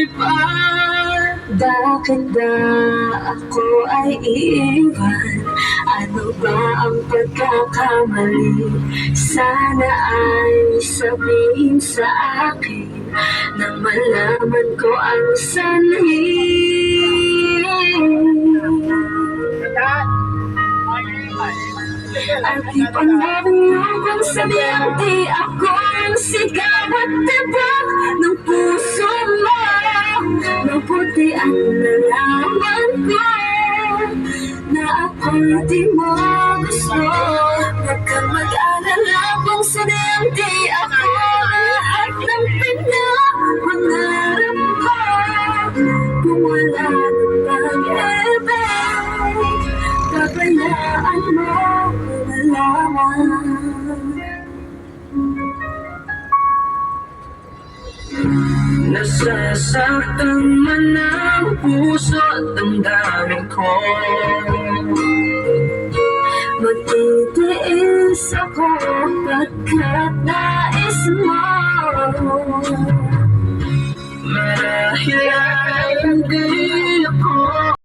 lumipad. Bakit ba ako ay iiwan? Ano ba ang pagkakamali? Sana ay sabihin sa akin nang malaman ko ang sanhi. At ipangalan kung sabihin di ako ang sigaw at tibok ng puso mo. Mabuti ang nalaman ko na ako'y di mo gusto. Huwag kang mag-alala kung sabihin di ako lahat ng pinapangarap ko. Kung wala nang pag-ibig, pabayaan mo na lamang. Nasasaktan man ang puso at damdamin ko. Magtitiis ako pagkat nais mo.